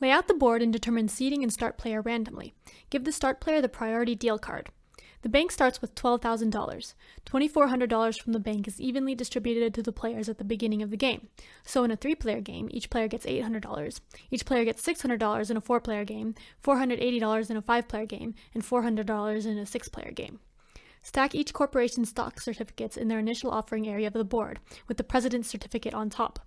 Lay out the board and determine seeding and start player randomly. Give the start player the priority deal card. The bank starts with $12,000. $2,400 from the bank is evenly distributed to the players at the beginning of the game. So in a 3-player game, each player gets $800. Each player gets $600 in a 4-player game, $480 in a 5-player game, and $400 in a 6-player game. Stack each corporation's stock certificates in their initial offering area of the board, with the president's certificate on top.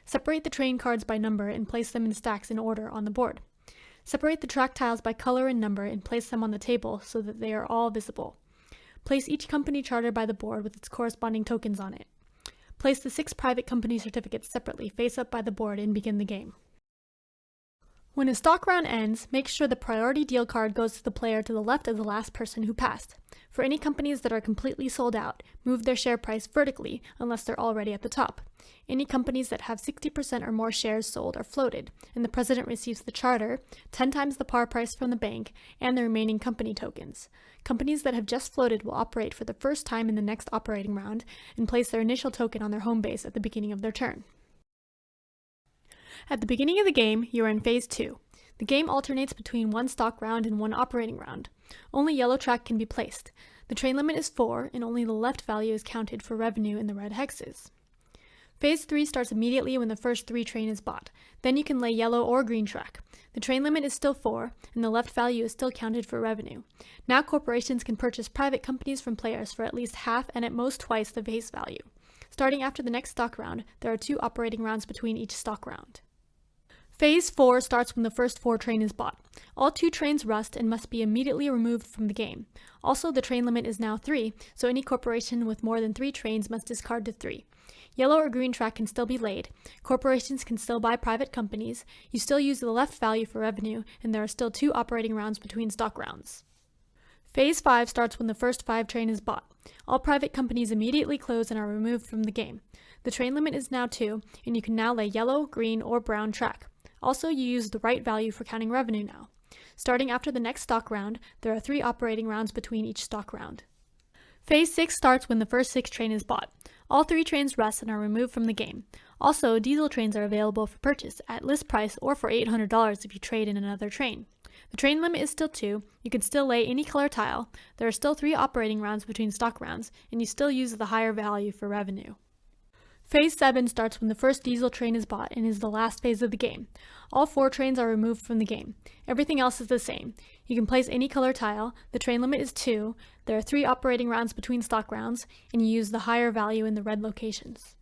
Separate the train cards by number and place them in stacks in order on the board. Separate the track tiles by color and number and place them on the table so that they are all visible. Place each company charter by the board with its corresponding tokens on it. Place the 6 private company certificates separately face up by the board and begin the game. When a stock round ends, make sure the priority deal card goes to the player to the left of the last person who passed. For any companies that are completely sold out, move their share price vertically unless they're already at the top. Any companies that have 60% or more shares sold are floated, and the president receives the charter, 10 times the par price from the bank, and the remaining company tokens. Companies that have just floated will operate for the first time in the next operating round and place their initial token on their home base at the beginning of their turn. At the beginning of the game, you are in Phase 2. The game alternates between one stock round and one operating round. Only yellow track can be placed. The train limit is 4, and only the left value is counted for revenue in the red hexes. Phase 3 starts immediately when the first 3 train is bought. Then you can lay yellow or green track. The train limit is still 4, and the left value is still counted for revenue. Now corporations can purchase private companies from players for at least half and at most twice the face value. Starting after the next stock round, there are 2 operating rounds between each stock round. Phase 4 starts when the first 4 train is bought. All 2 trains rust and must be immediately removed from the game. Also, the train limit is now 3, so any corporation with more than 3 trains must discard to 3. Yellow or green track can still be laid. Corporations can still buy private companies. You still use the left value for revenue, and there are still 2 operating rounds between stock rounds. Phase 5 starts when the first 5 train is bought. All private companies immediately close and are removed from the game. The train limit is now 2, and you can now lay yellow, green, or brown track. Also, you use the right value for counting revenue now. Starting after the next stock round, there are 3 operating rounds between each stock round. Phase 6 starts when the first 6 train is bought. All 3 trains rust and are removed from the game. Also, diesel trains are available for purchase at list price or for $800 if you trade in another train. The train limit is still 2, you can still lay any color tile, there are still 3 operating rounds between stock rounds, and you still use the higher value for revenue. Phase 7 starts when the first diesel train is bought and is the last phase of the game. All 4 trains are removed from the game. Everything else is the same. You can place any color tile, the train limit is 2, there are 3 operating rounds between stock rounds, and you use the higher value in the red locations.